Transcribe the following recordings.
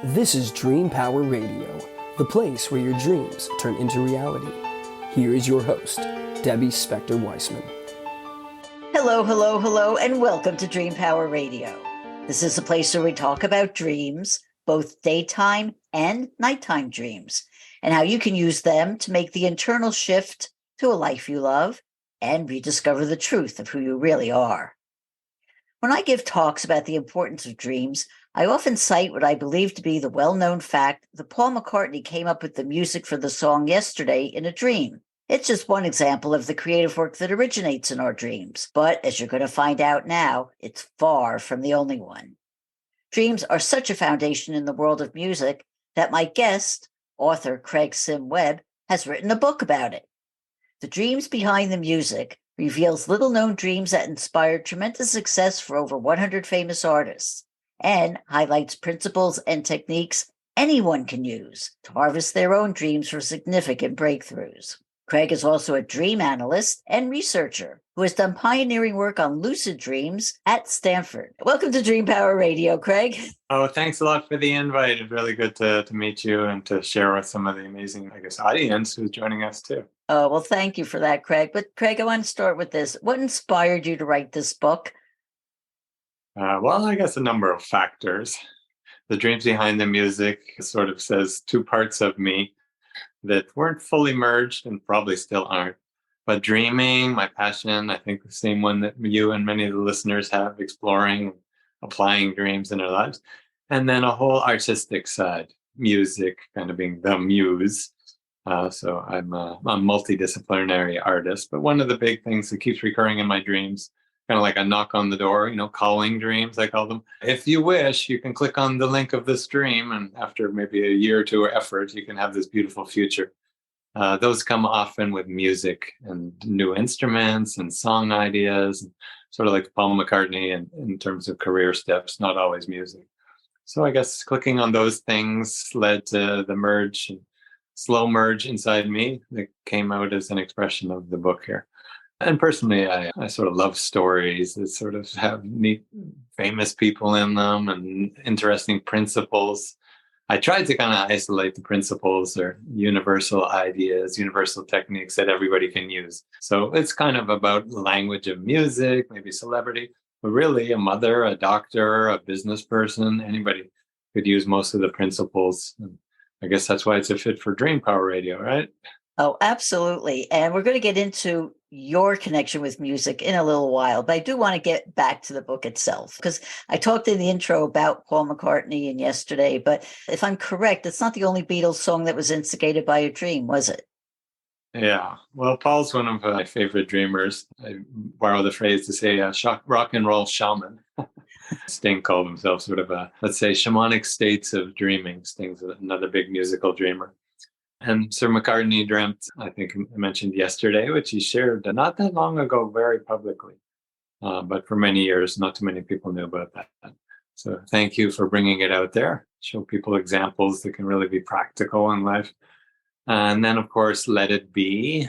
This is Dream Power Radio, the place where your dreams turn into reality. Here is your host, Debbie Spector-Weissman. Hello, hello, hello, and welcome to Dream Power Radio. This is a place where we talk about dreams, both daytime and nighttime dreams, and how you can use them to make the internal shift to a life you love and rediscover the truth of who you really are. When I give talks about the importance of dreams, I often cite what I believe to be the well-known fact that Paul McCartney came up with the music for the song Yesterday in a dream. It's just one example of the creative work that originates in our dreams, but as you're going to find out now, it's far from the only one. Dreams are such a foundation in the world of music that my guest, author Craig Sim Webb, has written a book about it. The Dreams Behind the Music reveals little-known dreams that inspired tremendous success for over 100 famous artists, and highlights principles and techniques anyone can use to harvest their own dreams for significant breakthroughs. Craig is also a dream analyst and researcher who has done pioneering work on lucid dreams at Stanford. Welcome to Dream Power Radio, Craig. Oh, thanks a lot for the invite. It's really good to meet you and to share with some of the amazing, audience who's joining us too. Oh, well, thank you for that, Craig. But Craig, I want to start with this. What inspired you to write this book? I guess a number of factors. The Dreams Behind the Music sort of says two parts of me that weren't fully merged and probably still aren't. But dreaming, my passion, I think the same one that you and many of the listeners have, exploring, applying dreams in our lives. And then a whole artistic side, music kind of being the muse. So I'm a multidisciplinary artist. But one of the big things that keeps recurring in my dreams, kind of like a knock on the door, calling dreams, I call them. If you wish, you can click on the link of this dream, and after maybe a year or two of effort, you can have this beautiful future. Those come often with music and new instruments and song ideas, sort of like Paul McCartney in terms of career steps, not always music. So I guess clicking on those things led to the merge, slow merge inside me that came out as an expression of the book here. And personally, I sort of love stories that sort of have neat, famous people in them and interesting principles. I tried to kind of isolate the principles or universal ideas, universal techniques that everybody can use. So it's kind of about the language of music, maybe celebrity, but really a mother, a doctor, a business person, anybody could use most of the principles. And I guess that's why it's a fit for Dream Power Radio, right? Oh, absolutely. And we're going to get into your connection with music in a little while, but I do want to get back to the book itself, because I talked in the intro about Paul McCartney and Yesterday, but if I'm correct, it's not the only Beatles song that was instigated by a dream, was it? Yeah. Well, Paul's one of my favorite dreamers. I borrow the phrase to say rock and roll shaman. Sting called himself sort of let's say, shamanic states of dreaming. Sting's another big musical dreamer. And Sir McCartney dreamt, I think I mentioned Yesterday, which he shared not that long ago very publicly. But for many years, not too many people knew about that. So thank you for bringing it out there. Show people examples that can really be practical in life. And then, of course, Let It Be.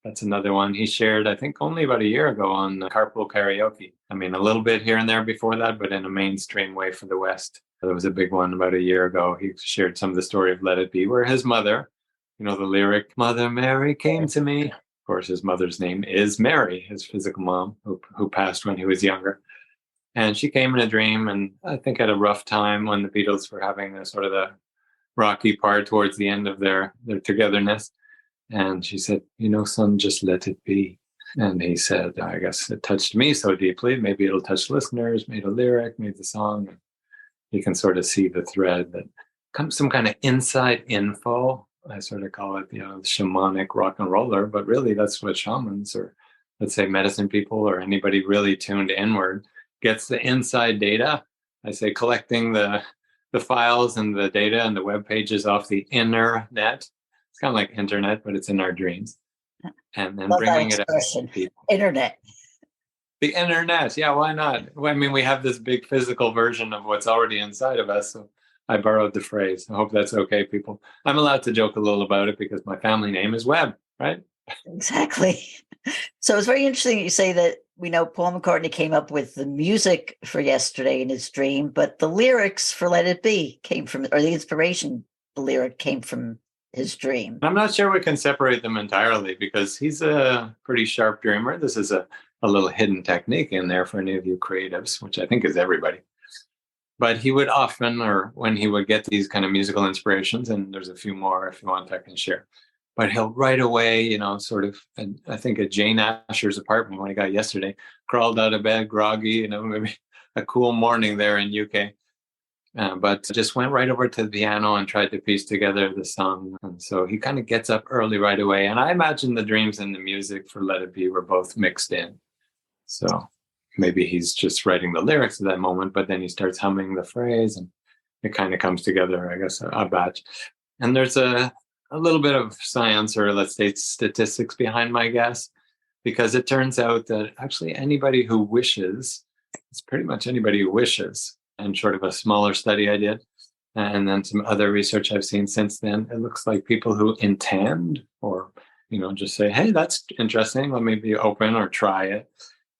That's another one he shared, I think, only about a year ago on Carpool Karaoke. I mean, a little bit here and there before that, but in a mainstream way for the West. There was a big one about a year ago. He shared some of the story of Let It Be, where his mother, the lyric, Mother Mary came to me. Of course, his mother's name is Mary, his physical mom, who passed when he was younger. And she came in a dream, and I think at a rough time when the Beatles were having a sort of the rocky part towards the end of their togetherness. And she said, son, just let it be. And he said, I guess it touched me so deeply. Maybe it'll touch listeners, made a lyric, made the song. And you can sort of see the thread that comes some kind of inside info. I sort of call it, the shamanic rock and roller, but really that's what shamans, or let's say medicine people, or anybody really tuned inward, gets the inside data. I say collecting the files and the data and the web pages off the inner net. It's kind of like internet, but it's in our dreams. And then bringing it out to people. Internet. The internet. Yeah, why not? I mean, we have this big physical version of what's already inside of us. So I borrowed the phrase. I hope that's okay, people. I'm allowed to joke a little about it because my family name is Webb, right? Exactly. So it's very interesting that you say that we know Paul McCartney came up with the music for Yesterday in his dream, but the lyrics for Let It Be came from, or the inspiration, the lyric came from his dream. I'm not sure we can separate them entirely because he's a pretty sharp dreamer. This is a little hidden technique in there for any of you creatives, which I think is everybody. But he would often, or when he would get these kind of musical inspirations, and there's a few more if you want, I can share. But he'll right away, sort of, and I think at Jane Asher's apartment when he got Yesterday, crawled out of bed, groggy, maybe a cool morning there in UK. But just went right over to the piano and tried to piece together the song. And so he kind of gets up early right away. And I imagine the dreams and the music for Let It Be were both mixed in. So maybe he's just writing the lyrics at that moment, but then he starts humming the phrase and it kind of comes together, I guess, a batch. And there's a little bit of science, or let's say statistics behind my guess, because it turns out that actually anybody who wishes, it's pretty much anybody who wishes. And sort of a smaller study I did, and then some other research I've seen since then, it looks like people who intend or, just say, hey, that's interesting, let me be open or try it,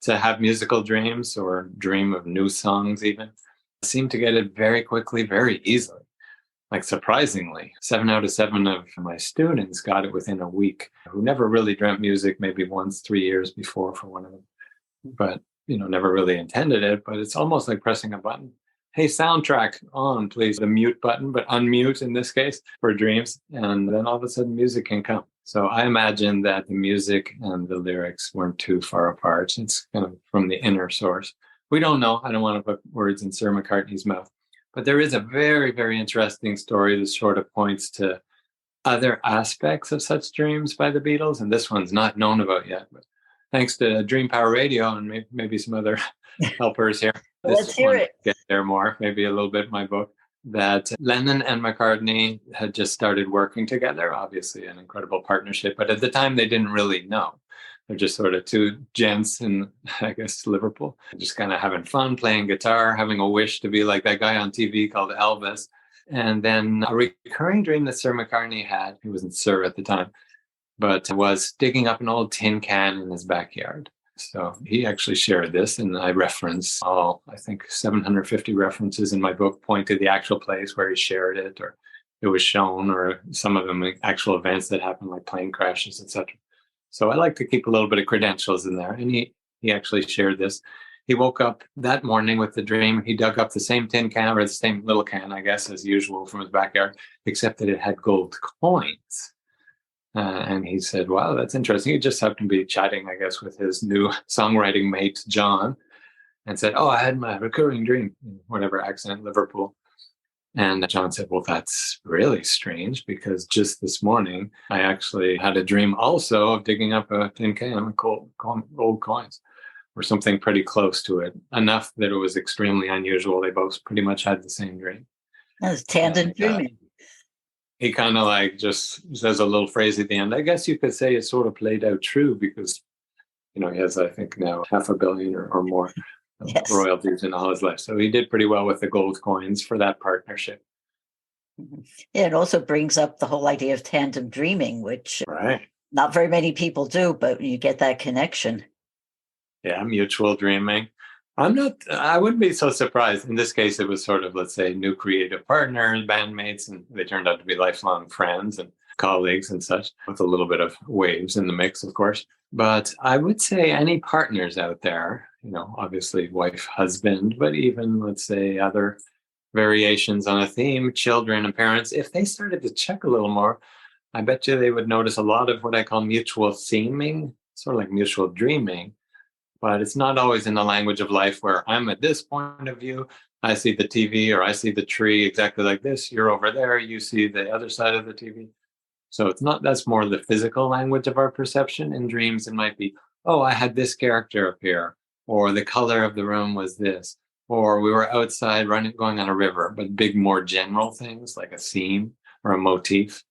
to have musical dreams or dream of new songs even, seem to get it very quickly, very easily. Like surprisingly, 7 out of 7 of my students got it within a week, who never really dreamt music, maybe once 3 years before for one of them, but, never really intended it. But it's almost like pressing a button. Hey, soundtrack on, please. The mute button, but unmute in this case for dreams. And then all of a sudden music can come. So I imagine that the music and the lyrics weren't too far apart. It's kind of from the inner source. We don't know. I don't want to put words in Sir McCartney's mouth. But there is a very, very interesting story that sort of points to other aspects of such dreams by the Beatles. And this one's not known about yet. But thanks to Dream Power Radio and maybe some other helpers here. Let's hear it. Get there more, maybe a little bit in my book, that Lennon and McCartney had just started working together, obviously an incredible partnership. But at the time, they didn't really know. They're just sort of two gents in, I guess, Liverpool, just kind of having fun, playing guitar, having a wish to be like that guy on TV called Elvis. And then a recurring dream that Sir McCartney had, he wasn't Sir at the time, but was digging up an old tin can in his backyard. So he actually shared this, and I reference I think 750 references in my book point to the actual place where he shared it, or it was shown, or some of them actual events that happened, like plane crashes, etc. So I like to keep a little bit of credentials in there. And he actually shared this. He woke up that morning with the dream. He dug up the same tin can, or the same little can, I guess, as usual from his backyard, except that it had gold coins. And he said, wow, that's interesting. He just happened to be chatting, I guess, with his new songwriting mate, John, and said, oh, I had my recurring dream, whatever accent, Liverpool. And John said, well, that's really strange, because just this morning, I actually had a dream also of digging up a tin can of gold coins, or something pretty close to it, enough that it was extremely unusual. They both pretty much had the same dream. That's tandem dreaming. He kind of like just says a little phrase at the end. I guess you could say it sort of played out true, because, he has, I think now, 500 million or more royalties in all his life. So he did pretty well with the gold coins for that partnership. Yeah, it also brings up the whole idea of tandem dreaming, which not very many people do, but you get that connection. Yeah, mutual dreaming. I wouldn't be so surprised. In this case, it was sort of, let's say, new creative partners, bandmates, and they turned out to be lifelong friends and colleagues and such, with a little bit of waves in the mix, of course. But I would say any partners out there, obviously wife, husband, but even, let's say, other variations on a theme, children and parents, if they started to check a little more, I bet you they would notice a lot of what I call mutual theming, sort of like mutual dreaming. But it's not always in the language of life where I'm at this point of view, I see the TV or I see the tree exactly like this, you're over there, you see the other side of the TV. So it's not, that's more the physical language of our perception. In dreams, it might be, oh, I had this character appear, or the color of the room was this, or we were outside going on a river, but big, more general things like a theme or a motif.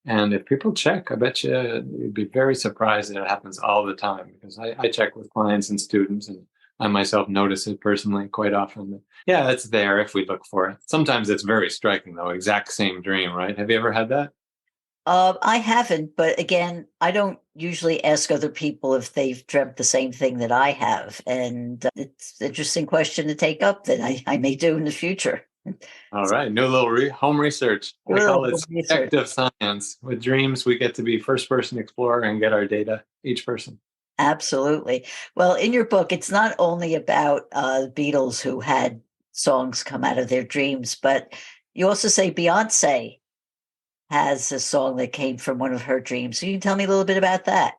And if people check, I bet you'd be very surprised that it happens all the time, because I check with clients and students, and I myself notice it personally quite often. But yeah, it's there if we look for it. Sometimes it's very striking, though. Exact same dream, right? Have you ever had that? I haven't, but again, I don't usually ask other people if they've dreamt the same thing that I have. And it's an interesting question to take up that I may do in the future. All right, new little home research. Do a I little call it research. subjective science. With dreams, we get to be first-person explorer and get our data, each person. Absolutely. Well, in your book, it's not only about the Beatles who had songs come out of their dreams, but you also say Beyonce has a song that came from one of her dreams. So you can tell me a little bit about that.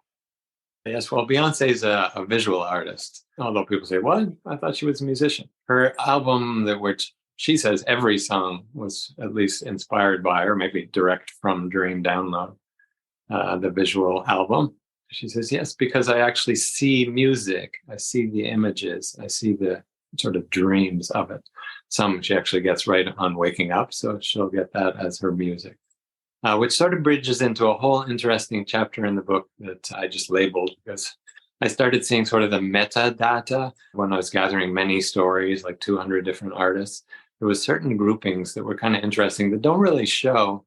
Yes, well, Beyonce is a visual artist. Although people say, "What? I thought she was a musician." Her album, that which she says every song was at least inspired by, or maybe direct from Dream Download, the visual album. She says, "Yes, because I actually see music. I see the images. I see the sort of dreams of it." Some she actually gets right on waking up, so she'll get that as her music. Which sort of bridges into a whole interesting chapter in the book that I just labeled, because I started seeing sort of the metadata when I was gathering many stories, like 200 different artists. There was certain groupings that were kind of interesting that don't really show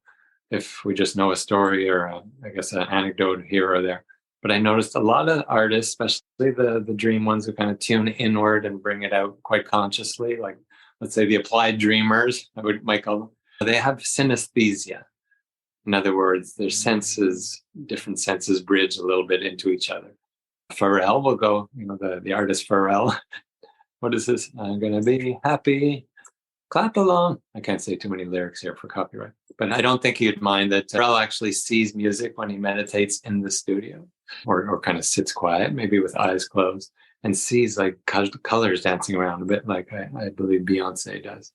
if we just know a story or I guess an anecdote here or there. But I noticed a lot of artists, especially the dream ones, who kind of tune inward and bring it out quite consciously, like let's say the applied dreamers, might call them. They have synesthesia. In other words, their senses, different senses bridge a little bit into each other. Pharrell will go, the artist Pharrell. What is this? I'm going to be happy. Clap along. I can't say too many lyrics here for copyright, but I don't think you'd mind that Pharrell actually sees music when he meditates in the studio or kind of sits quiet, maybe with eyes closed, and sees like colors dancing around a bit like I believe Beyonce does.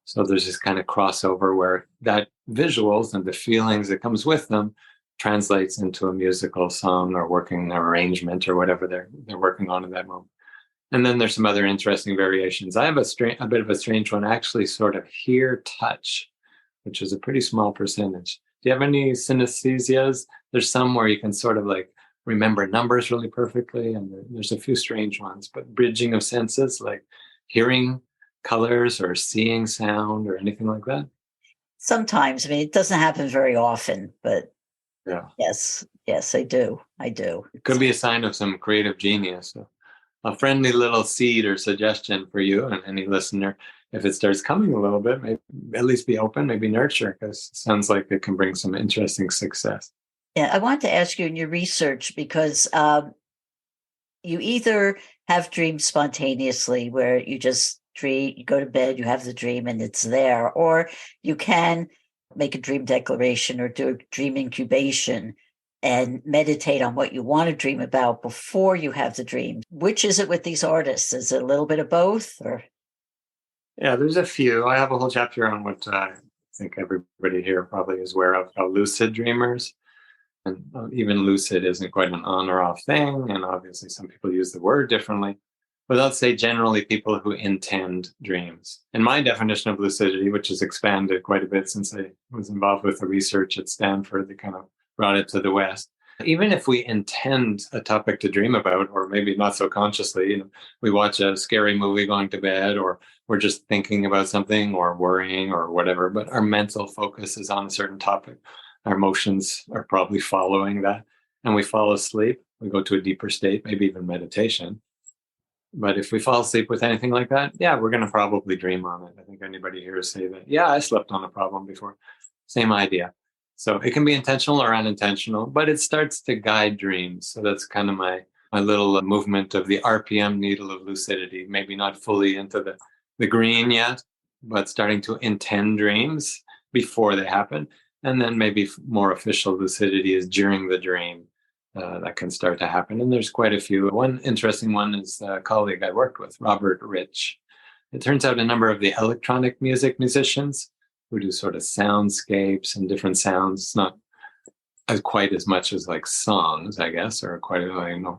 So there's this kind of crossover where that visuals and the feelings that comes with them translates into a musical song or working arrangement or whatever they're working on in that moment. And then there's some other interesting variations. I have a bit of a strange one. I actually sort of hear touch, which is a pretty small percentage. Do you have any synesthesias? There's some where you can sort of like remember numbers really perfectly, and there's a few strange ones. But bridging of senses, like hearing colors or seeing sound or anything like that? Sometimes, I mean, it doesn't happen very often, but Yeah. yes, I do. I do. It could be a sign of some creative genius. So a friendly little seed or suggestion for you and any listener. If it starts coming a little bit, maybe at least be open, maybe nurture, because it sounds like it can bring some interesting success. Yeah, I want to ask you in your research because you either have dreams spontaneously where you just dream, you go to bed, you have the dream and it's there, or you can make a dream declaration or do a dream incubation and meditate on what you want to dream about before you have the dream. Which is it with these artists? Is it a little bit of both or? Yeah, there's a few. I have a whole chapter on what I think everybody here probably is aware of, lucid dreamers. And even lucid isn't quite an on or off thing. And obviously some people use the word differently. But let's say generally people who intend dreams. And my definition of lucidity, which has expanded quite a bit since I was involved with the research at Stanford that kind of brought it to the West. Even if we intend a topic to dream about, or maybe not so consciously, we watch a scary movie going to bed, or we're just thinking about something or worrying or whatever, but our mental focus is on a certain topic. Our emotions are probably following that. And we fall asleep. We go to a deeper state, maybe even meditation. But if we fall asleep with anything like that, yeah, we're going to probably dream on it. I think anybody here say that, yeah, I slept on a problem before. Same idea. So it can be intentional or unintentional, but it starts to guide dreams. So that's kind of my little movement of the RPM needle of lucidity, maybe not fully into the green yet, but starting to intend dreams before they happen. And then maybe more official lucidity is during the dream. That can start to happen. And there's quite a few. One interesting one is a colleague I worked with, Robert Rich. It turns out a number of the electronic music musicians who do sort of soundscapes and different sounds, not quite as much as like songs, I guess, or quite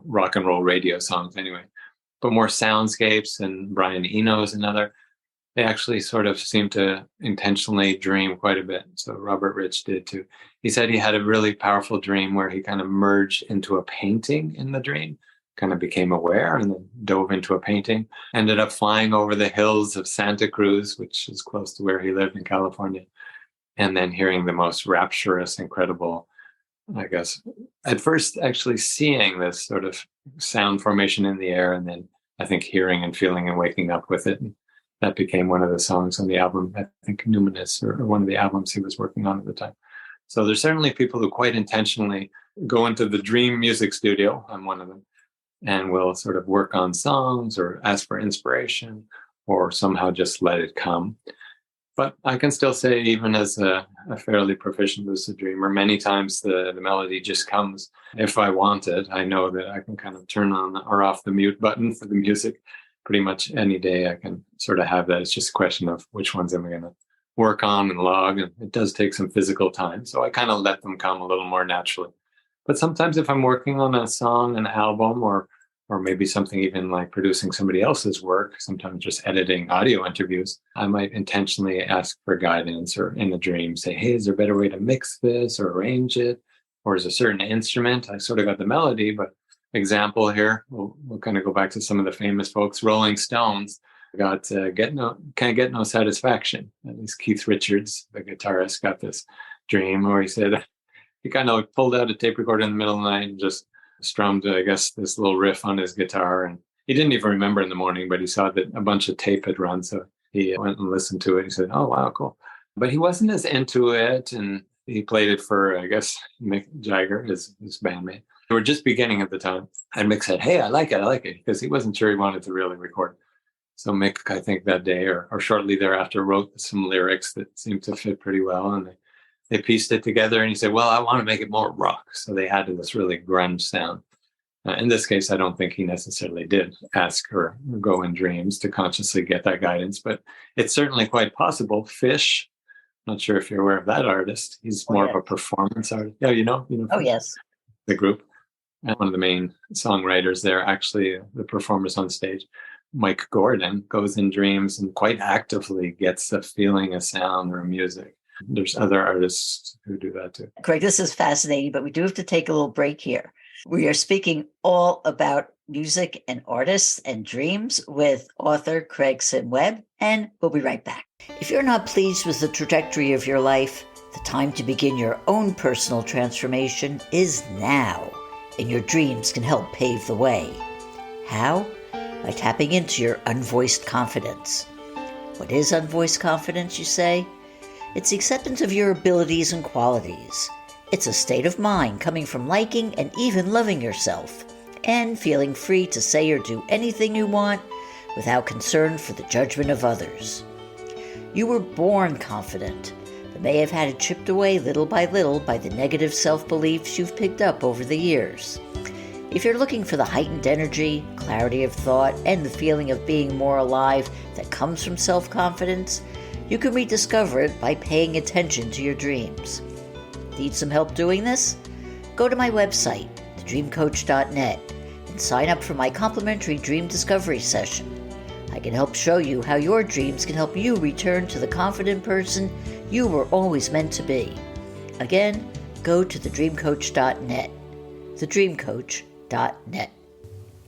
rock and roll radio songs anyway, but more soundscapes. And Brian Eno is another. They actually sort of seem to intentionally dream quite a bit. So Robert Rich did too. He said he had a really powerful dream where he kind of merged into a painting in the dream, kind of became aware and then dove into a painting, ended up flying over the hills of Santa Cruz, which is close to where he lived in California, and then hearing the most rapturous, incredible I guess, at first actually seeing this sort of sound formation in the air, and then I think hearing and feeling and waking up with it. And that became one of the songs on the album, I think Numinous, or one of the albums he was working on at the time. So there's certainly people who quite intentionally go into the dream music studio. I'm one of them, and will sort of work on songs or ask for inspiration or somehow just let it come. But I can still say, even as a fairly proficient lucid dreamer, many times the melody just comes if I want it. I know that I can kind of turn on or off the mute button for the music pretty much any day. I can sort of have that. It's just a question of which ones am I going to work on and log. And it does take some physical time. So I kind of let them come a little more naturally. But sometimes if I'm working on a song, an album, or maybe something even like producing somebody else's work, sometimes just editing audio interviews, I might intentionally ask for guidance or in a dream say, hey, is there a better way to mix this or arrange it? Or is a certain instrument? I sort of got the melody, but example here, we'll kind of go back to some of the famous folks. Rolling Stones got Can't Get No Satisfaction. At least Keith Richards, the guitarist, got this dream where he said he kind of pulled out a tape recorder in the middle of the night and just strummed, I guess, this little riff on his guitar. And he didn't even remember in the morning, but he saw that a bunch of tape had run. So he went and listened to it. He said, oh, wow, cool. But he wasn't as into it. And he played it for, I guess, Mick Jagger, his bandmate. They were just beginning at the time. And Mick said, hey, I like it. Because he wasn't sure he wanted to really record. So Mick, I think that day or shortly thereafter, wrote some lyrics that seemed to fit pretty well. And they pieced it together, and he said, well, I want to make it more rock. So they added this really grunge sound. In this case, I don't think he necessarily did ask or go in dreams to consciously get that guidance, but it's certainly quite possible. Fish, not sure if you're aware of that artist. He's more of a performance artist. Yeah, you know. Oh, yes. The group. And one of the main songwriters there, actually, the performers on stage. Mike Gordon goes in dreams and quite actively gets a feeling, a sound, or a music. There's other artists who do that too. Craig, this is fascinating, but we do have to take a little break here. We are speaking all about music and artists and dreams with author Craig Webb, and we'll be right back. If you're not pleased with the trajectory of your life, the time to begin your own personal transformation is now, and your dreams can help pave the way. How? By tapping into your unvoiced confidence. What is unvoiced confidence, you say? It's the acceptance of your abilities and qualities. It's a state of mind coming from liking and even loving yourself, and feeling free to say or do anything you want without concern for the judgment of others. You were born confident, but may have had it chipped away little by little by the negative self-beliefs you've picked up over the years. If you're looking for the heightened energy, clarity of thought, and the feeling of being more alive that comes from self-confidence, you can rediscover it by paying attention to your dreams. Need some help doing this? Go to my website, thedreamcoach.net, and sign up for my complimentary dream discovery session. I can help show you how your dreams can help you return to the confident person you were always meant to be. Again, go to thedreamcoach.net, thedreamcoach.net.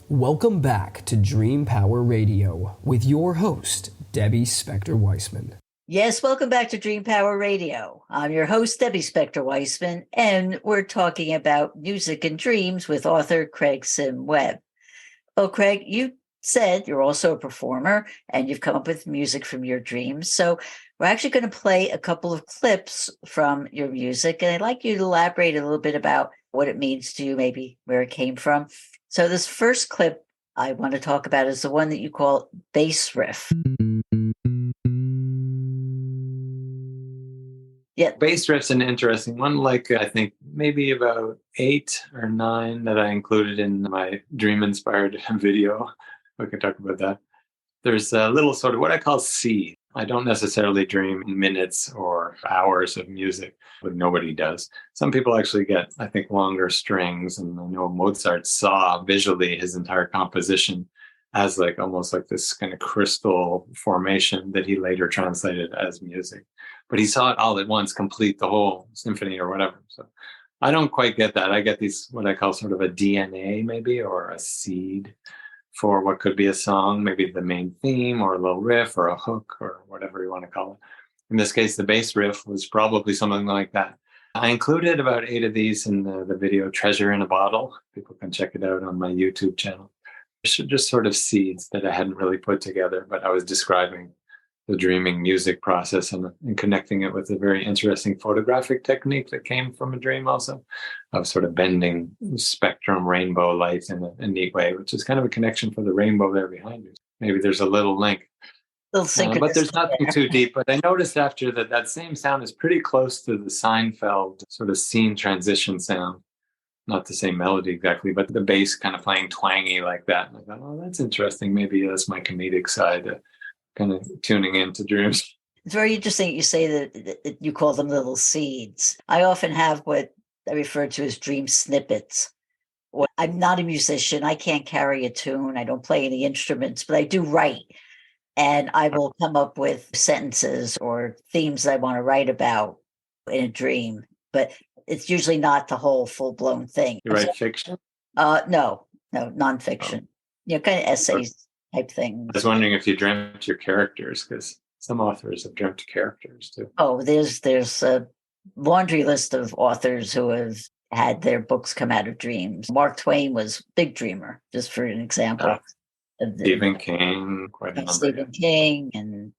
Welcome back to Dream Power Radio with your host, Debbie Spector-Weissman. Yes, welcome back to Dream Power Radio. I'm your host, Debbie Spector-Weissman, and we're talking about music and dreams with author Craig Webb. Well, Craig, you said you're also a performer and you've come up with music from your dreams. So we're actually going to play a couple of clips from your music, and I'd like you to elaborate a little bit about what it means to you, maybe where it came from. So this first clip I want to talk about is the one that you call Bass Riff. Yeah. Bass riff's an interesting one, like I think maybe about 8 or 9 that I included in my dream-inspired video. We can talk about that. There's a little sort of what I call seed. I don't necessarily dream in minutes or hours of music, but nobody does. Some people actually get, I think, longer strings. And I know Mozart saw visually his entire composition as like almost like this kind of crystal formation that he later translated as music. But he saw it all at once, complete the whole symphony or whatever. So I don't quite get that. I get these, what I call sort of a DNA maybe, or a seed for what could be a song, maybe the main theme or a little riff or a hook or whatever you want to call it. In this case, the bass riff was probably something like that. I included about 8 of these in the video Treasure in a Bottle. People can check it out on my YouTube channel. Just sort of seeds that I hadn't really put together, but I was describing the dreaming music process and connecting it with a very interesting photographic technique that came from a dream also, of sort of bending spectrum rainbow light in a neat way, which is kind of a connection for the rainbow there behind you. Maybe there's a little link. But there's nothing too deep. But I noticed after that same sound is pretty close to the Seinfeld sort of scene transition sound. Not the same melody exactly, but the bass kind of playing twangy like that. And I thought, oh, that's interesting. Maybe that's my comedic side, kind of tuning into dreams. It's very interesting you say that you call them little seeds. I often have what I refer to as dream snippets. I'm not a musician. I can't carry a tune. I don't play any instruments, but I do write. And I will come up with sentences or themes that I want to write about in a dream. But it's usually not the whole full-blown thing. You write fiction? No, nonfiction. Kind of essays type things. I was wondering if you dreamt your characters, because some authors have dreamt characters too. Oh, there's a laundry list of authors who have had their books come out of dreams. Mark Twain was a big dreamer, just for an example. Stephen King, quite a number. Stephen King, and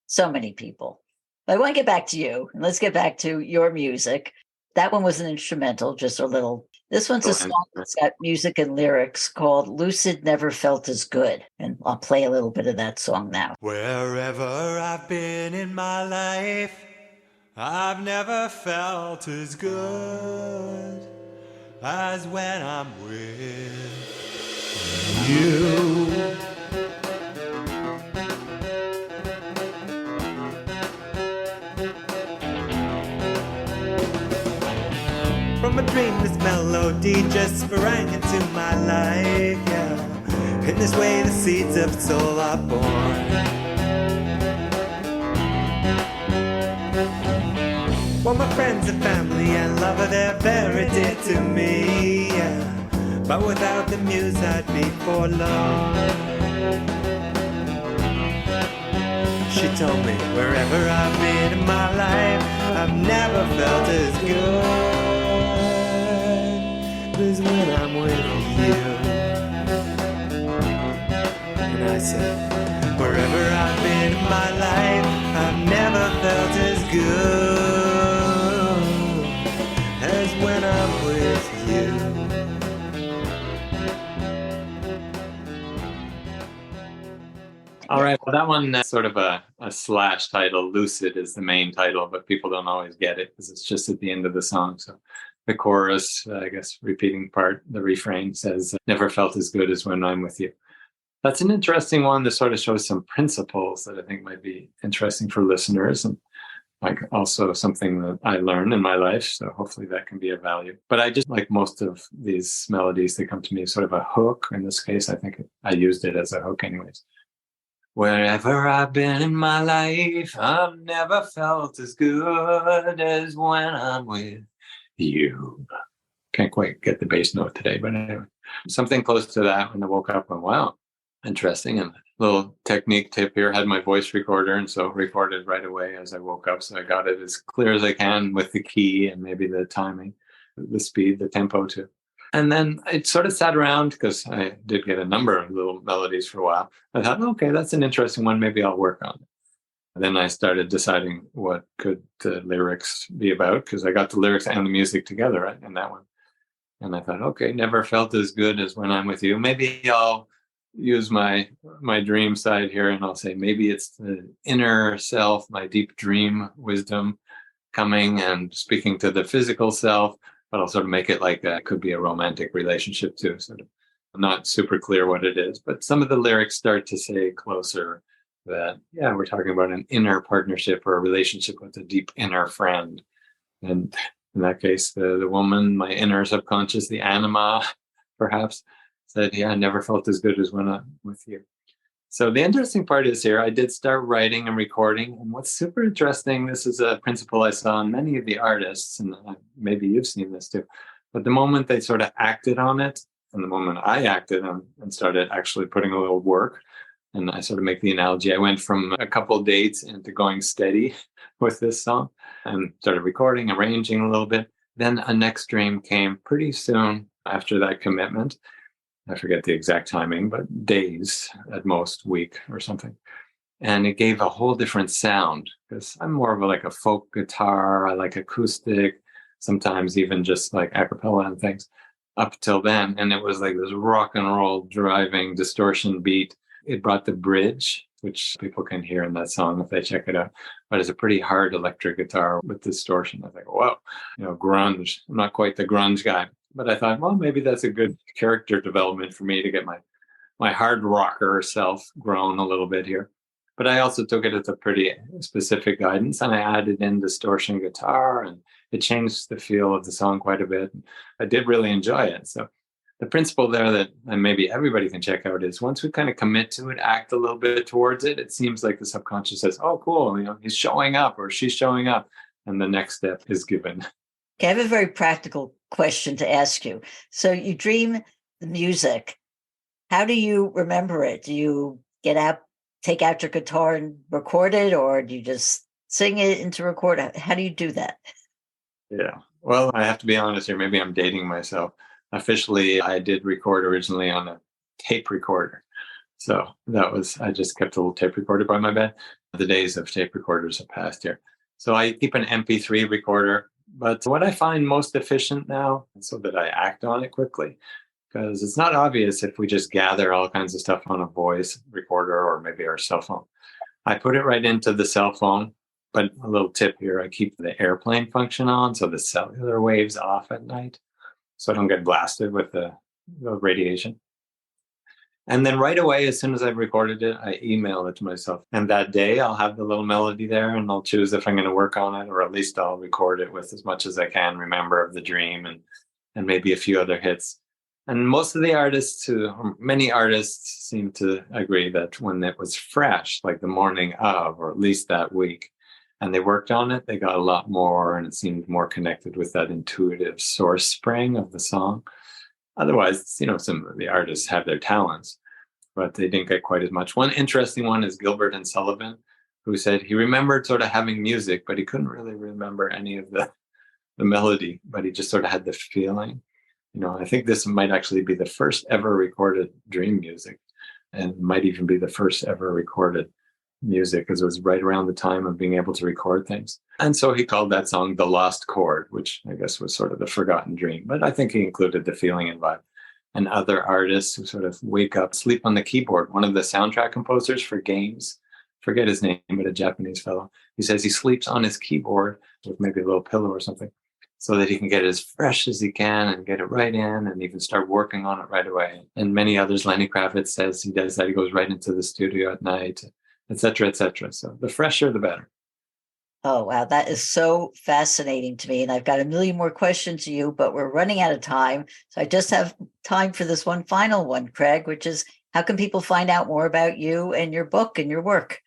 so many people. But I want to get back to you, and let's get back to your music. That one was an instrumental, just a little. This one's a song that's got music and lyrics called Lucid Never Felt As Good. And I'll play a little bit of that song now. Wherever I've been in my life, I've never felt as good as when I'm with you. From a dream, this melody just sprang into my life, yeah. In this way, the seeds of soul are born. Well, my friends and family and lover, they're very dear to me, yeah. But without the muse, I'd be forlorn. She told me, wherever I've been in my life, I've never felt as good as when I'm with you. And I said, wherever I've been in my life, I've never felt as good as when I'm with you. All right. Well, that one sort of a slash title. Lucid is the main title, but people don't always get it because it's just at the end of the song. So the chorus, I guess, repeating part, the refrain says, never felt as good as when I'm with you. That's an interesting one that sort of shows some principles that I think might be interesting for listeners, and like also something that I learned in my life. So hopefully that can be of value. But I just like most of these melodies, they come to me as sort of a hook. In this case, I think I used it as a hook anyways. Wherever I've been in my life, I've never felt as good as when I'm with you. Can't quite get the bass note today, but anyway, something close to that. When I woke up and wow, interesting. And a little technique tip here, had my voice recorder, and so recorded right away as I woke up. So I got it as clear as I can with the key and maybe the timing, the speed, the tempo too. And then I sort of sat around because I did get a number of little melodies for a while. I thought, okay, that's an interesting one. Maybe I'll work on it. And then I started deciding what could the lyrics be about, because I got the lyrics and the music together, right, in that one. And I thought, okay, never felt as good as when I'm with you. Maybe I'll use my dream side here, and I'll say maybe it's the inner self, my deep dream wisdom coming and speaking to the physical self. But I'll sort of make it like it could be a romantic relationship too. Sort of not super clear what it is, but some of the lyrics start to say closer that, yeah, we're talking about an inner partnership or a relationship with a deep inner friend. And in that case, the woman, my inner subconscious, the anima, perhaps, said, yeah, I never felt as good as when I'm with you. So the interesting part is here, I did start writing and recording. And what's super interesting, this is a principle I saw in many of the artists, and maybe you've seen this too, but the moment they sort of acted on it, and the moment I acted on and started actually putting a little work, and I sort of make the analogy, I went from a couple of dates into going steady with this song and started recording, arranging a little bit. Then a next dream came pretty soon after that commitment. I forget the exact timing, but days at most, week or something. And it gave a whole different sound because I'm more of like a folk guitar. I like acoustic, sometimes even just like a cappella and things up till then. And it was like this rock and roll driving distortion beat. It brought the bridge, which people can hear in that song if they check it out. But it's a pretty hard electric guitar with distortion. I was like, whoa, grunge. I'm not quite the grunge guy. But I thought, well, maybe that's a good character development for me to get my hard rocker self grown a little bit here. But I also took it as a pretty specific guidance, and I added in distortion guitar, and it changed the feel of the song quite a bit. I did really enjoy it. So the principle there that and maybe everybody can check out is once we kind of commit to it, act a little bit towards it, it seems like the subconscious says, oh, cool, he's showing up or she's showing up, and the next step is given. Okay, I have a very practical question to ask you. So you dream the music. How do you remember it? Do you take out your guitar and record it, or do you just sing it into record? How do you do that? Yeah. Well, I have to be honest here. Maybe I'm dating myself. Officially, I did record originally on a tape recorder. So I just kept a little tape recorder by my bed. The days of tape recorders have passed here. So I keep an MP3 recorder. But what I find most efficient now, so that I act on it quickly, because it's not obvious if we just gather all kinds of stuff on a voice recorder or maybe our cell phone. I put it right into the cell phone, but a little tip here, I keep the airplane function on, so the cellular waves off at night, so I don't get blasted with the radiation. And then right away, as soon as I've recorded it, I email it to myself. And that day, I'll have the little melody there, and I'll choose if I'm going to work on it, or at least I'll record it with as much as I can remember of the dream and maybe a few other hits. And most of the artists, or many artists, seem to agree that when it was fresh, like the morning of, or at least that week, and they worked on it, they got a lot more, and it seemed more connected with that intuitive source spring of the song. Otherwise, some of the artists have their talents, but they didn't get quite as much. One interesting one is Gilbert and Sullivan, who said he remembered sort of having music, but he couldn't really remember any of the melody, but he just sort of had the feeling. I think this might actually be the first ever recorded dream music, and might even be the first ever recorded music, because it was right around the time of being able to record things. And so he called that song The Lost Chord, which I guess was sort of the forgotten dream. But I think he included the feeling and vibe. And other artists who sort of wake up, sleep on the keyboard. One of the soundtrack composers for games, forget his name, but a Japanese fellow, he says he sleeps on his keyboard with maybe a little pillow or something, so that he can get it as fresh as he can and get it right in and even start working on it right away. And many others, Lenny Kravitz says he does that. He goes right into the studio at night, et cetera, et cetera. So the fresher, the better. Oh, wow. That is so fascinating to me. And I've got a million more questions to you, but we're running out of time. So I just have time for this one final one, Craig, which is, how can people find out more about you and your book and your work?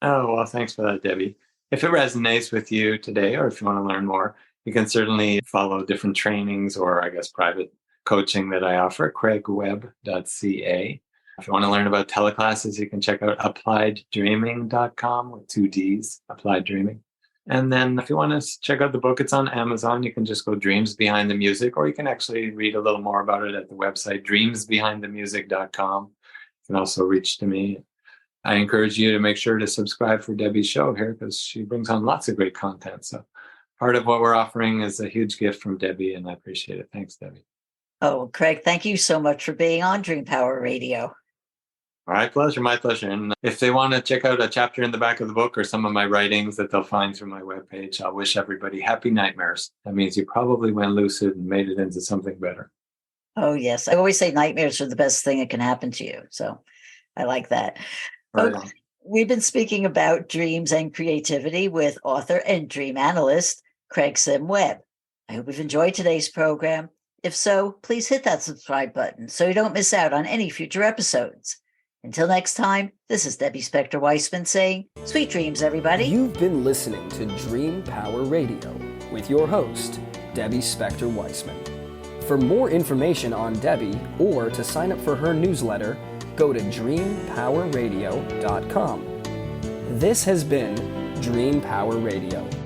Oh, well, thanks for that, Debbie. If it resonates with you today, or if you want to learn more, you can certainly follow different trainings or, I guess, private coaching that I offer, craigwebb.ca. If you want to learn about teleclasses, you can check out applieddreaming.com with 2 Ds, Applied Dreaming. And then if you want to check out the book, it's on Amazon. You can just go Dreams Behind the Music, or you can actually read a little more about it at the website, dreamsbehindthemusic.com. You can also reach to me. I encourage you to make sure to subscribe for Debbie's show here, because she brings on lots of great content. So part of what we're offering is a huge gift from Debbie, and I appreciate it. Thanks, Debbie. Oh, Craig, thank you so much for being on Dream Power Radio. My pleasure, my pleasure. And if they want to check out a chapter in the back of the book or some of my writings that they'll find through my webpage, I'll wish everybody happy nightmares. That means you probably went lucid and made it into something better. Oh, yes. I always say nightmares are the best thing that can happen to you. So I like that. Right Okay. We've been speaking about dreams and creativity with author and dream analyst, Craig Sim Webb. I hope you've enjoyed today's program. If so, please hit that subscribe button so you don't miss out on any future episodes. Until next time, this is Debbie Spector-Weissman saying, sweet dreams, everybody. You've been listening to Dream Power Radio with your host, Debbie Spector-Weissman. For more information on Debbie or to sign up for her newsletter, go to dreampowerradio.com. This has been Dream Power Radio.